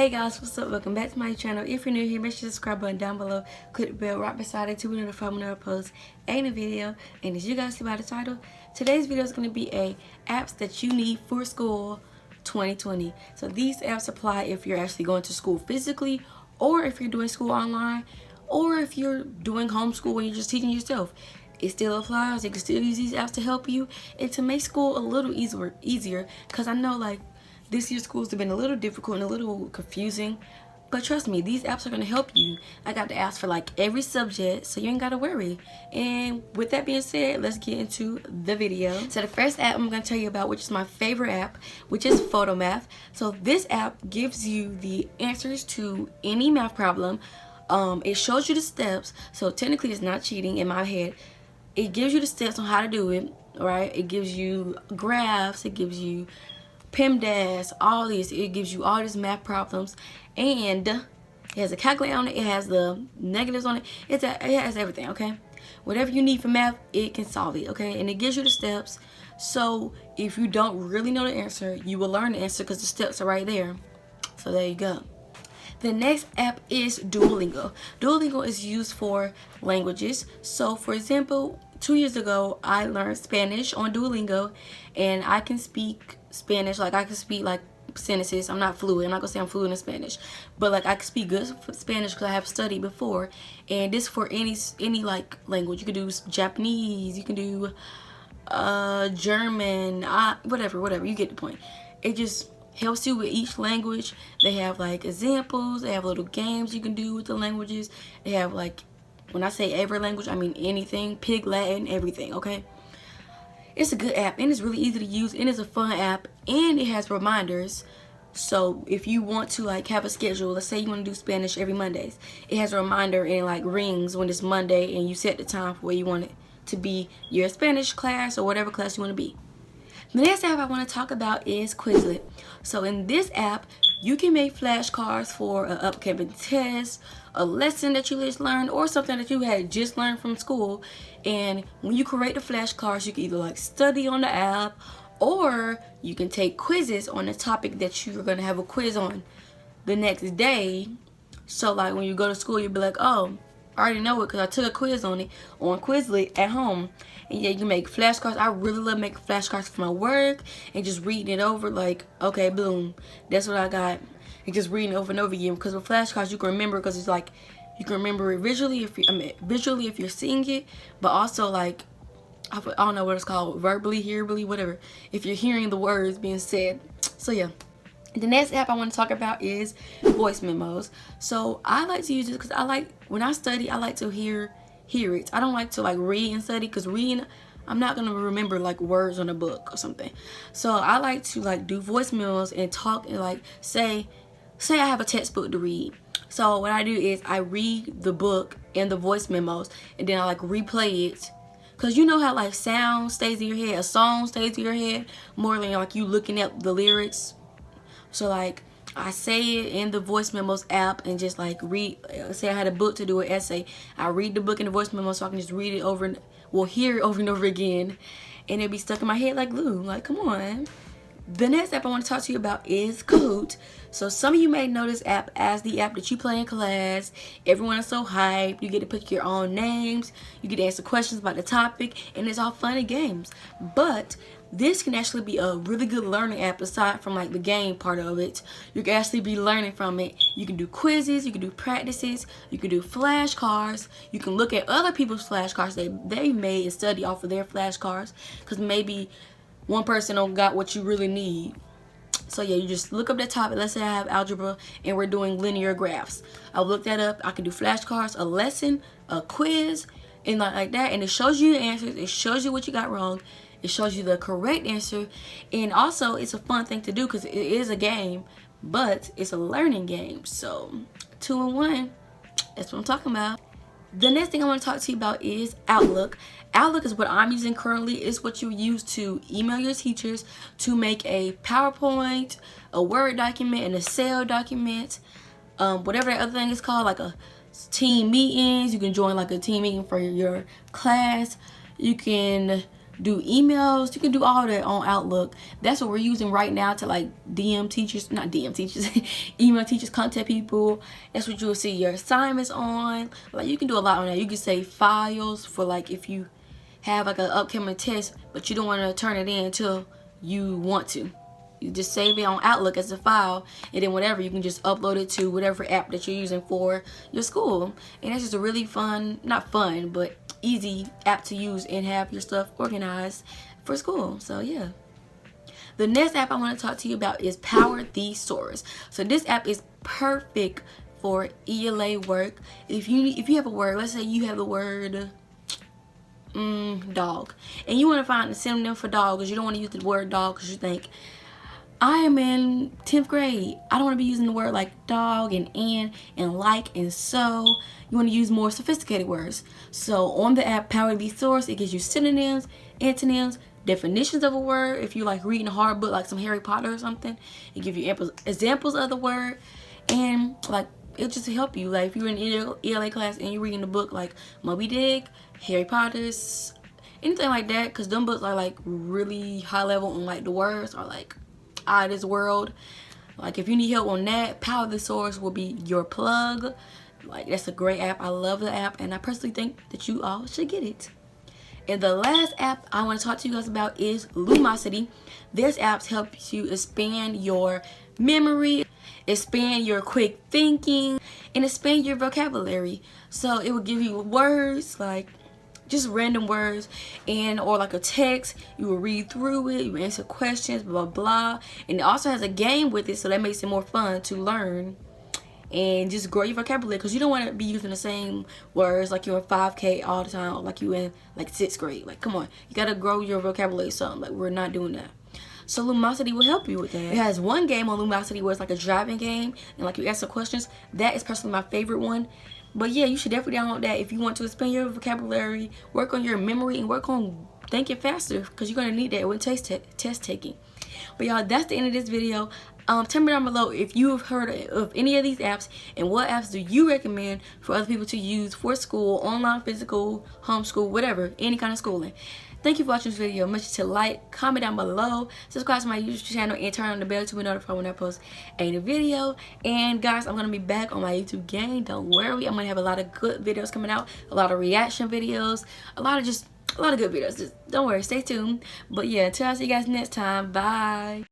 Hey guys, what's up? Welcome back to my channel. If you're new here, make sure to subscribe button down below, click the bell right beside it to be notified whenever I post a new video. And as you guys see by the title, today's video is going to be apps that you need for school 2020. So these apps apply if you're actually going to school physically, or if you're doing school online, or if you're doing homeschool and you're just teaching yourself. It still applies. You can still use these apps to help you and to make school a little easier. Because I know, like, this year's schools have been a little difficult and a little confusing, but trust me, these apps are going to help you. I got the apps for like every subject, so you ain't got to worry. And with that being said, let's get into the video. So the first app I'm going to tell you about, which is my favorite app, which is PhotoMath. So this app gives you the answers to any math problem. It shows you the steps, so technically it's not cheating in my head. It gives you the steps on how to do it, right? It gives you graphs, it gives you PEMDAS, all this. It gives you all these math problems, and it has a calculator on it. It has the negatives on it. It has everything, okay? Whatever you need for math, it can solve it, okay? And it gives you the steps. So if you don't really know the answer, you will learn the answer because the steps are right there. So there you go. The next app is Duolingo. Duolingo is used for languages. So for example, 2 years ago, I learned Spanish on Duolingo, and I can speak Spanish. Like, I can speak like sentences. I'm not fluent. I'm not gonna say I'm fluent in Spanish, but like I can speak good Spanish because I have studied before. And this for any like language. You can do Japanese. You can do German. Whatever. You get the point. It just helps you with each language. They have like examples. They have little games you can do with the languages. They have, like, when I say every language, I mean anything, Pig, Latin, everything, okay? It's a good app, and it's really easy to use, and it's a fun app, and it has reminders. So if you want to, like, have a schedule, let's say you want to do Spanish every Mondays, it has a reminder, and it, like, rings when it's Monday, and you set the time for where you want it to be your Spanish class or whatever class you want to be. The next app I want to talk about is Quizlet. So in this app, you can make flashcards for an upcoming test, a lesson that you just learned, or something that you had just learned from school. And when you create the flashcards, you can either like study on the app, or you can take quizzes on the topic that you're going to have a quiz on the next day. So like when you go to school, you'll be like, oh, I already know it because I took a quiz on it on Quizlet at home. And yeah, you can make flashcards. I really love making flashcards for my work and just reading it over, like, okay, boom, that's what I got. And just reading it over and over again, because with flashcards you can remember, because it's like you can remember it visually if you're seeing it, but also like I don't know what it's called, verbally, hearably, whatever, if you're hearing the words being said. So yeah. The next app I want to talk about is voice memos. So I like to use it because I like, when I study, I like to hear it. I don't like to like read and study, because reading, I'm not gonna remember like words on a book or something. So I like to like do voice memos and talk, and like say I have a textbook to read. So what I do is I read the book and the voice memos, and then I like replay it. Cause you know how like sound stays in your head, a song stays in your head more than like you looking at the lyrics. So like I say it in the voice memos app and just like read. Say I had a book to do an essay, I read the book in the voice memo so I can just read it over and hear it over and over again, and it'll be stuck in my head like glue. Like, come on. The next app I want to talk to you about is Kahoot. So some of you may know this app as the app that you play in class. Everyone is so hyped. You get to pick your own names. You get to answer questions about the topic, and it's all fun and games. But this can actually be a really good learning app aside from like the game part of it. You can actually be learning from it. You can do quizzes, you can do practices, you can do flashcards. You can look at other people's flashcards they made and study off of their flashcards, because maybe one person don't got what you really need. So yeah, you just look up that topic. Let's say I have algebra and we're doing linear graphs. I'll look that up. I can do flashcards, a lesson, a quiz, and like that. And it shows you the answers. It shows you what you got wrong. It shows you the correct answer. And also, it's a fun thing to do because it is a game, but it's a learning game. So 2 in 1. That's what I'm talking about. The next thing I want to talk to you about is Outlook. Outlook is what I'm using currently. It's what you use to email your teachers to make a PowerPoint, a Word document, an Excel document, whatever that other thing is called, like a team meetings. You can join like a team meeting for your class. You can do emails. You can do all that on Outlook. That's what we're using right now to like DM teachers, not DM teachers, email teachers, contact people. That's what you'll see your assignments on. Like you can do a lot on that. You can save files for like if you have like an upcoming test, but you don't want to turn it in until you want to. You just save it on Outlook as a file, and then whatever, you can just upload it to whatever app that you're using for your school. And that's just a really fun, not fun, but easy app to use and have your stuff organized for school. So yeah. The next app I want to talk to you about is Power Thesaurus. So this app is perfect for ELA work. If you have a word, let's say you have the word dog, and you want to find a synonym for dog because you don't want to use the word dog because you think, I am in 10th grade. I don't want to be using the word like dog and like and so. You want to use more sophisticated words. So on the app Power Thesaurus, it gives you synonyms, antonyms, definitions of a word. If you like reading a hard book like some Harry Potter or something, it gives you examples of the word, and like it'll just help you. Like if you're in ELA class and you're reading a book like Moby Dick, Harry Potter's, anything like that, because them books are like really high level and like the words are like out of this world. Like if you need help on that, Power Thesaurus will be your plug. Like that's a great app. I love the app, and I personally think that you all should get it. And the last app I want to talk to you guys about is Lumosity. This app helps you expand your memory, expand your quick thinking, and expand your vocabulary. So it will give you words like just random words, and or like a text. You will read through it, you answer questions, blah blah. And it also has a game with it, so that makes it more fun to learn and just grow your vocabulary, because you don't want to be using the same words like you're in 5K all the time, or like you in like 6th grade. Like come on, you gotta grow your vocabulary some. Like we're not doing that. So Lumosity will help you with that. It has one game on Lumosity where it's like a driving game, and like you answer questions. That is personally my favorite one. But yeah, you should definitely download that if you want to expand your vocabulary, work on your memory, and work on thinking faster, because you're going to need that when test taking. But y'all, that's the end of this video. Tell me down below if you have heard of any of these apps, and what apps do you recommend for other people to use for school, online, physical, homeschool, whatever, any kind of schooling. Thank you for watching this video. Make sure to like, comment down below, subscribe to my YouTube channel, and turn on the bell to be notified when I post a new video. And guys, I'm going to be back on my YouTube game. Don't worry. I'm going to have a lot of good videos coming out, a lot of reaction videos, a lot of good videos. Just don't worry. Stay tuned. But yeah, until I see you guys next time. Bye.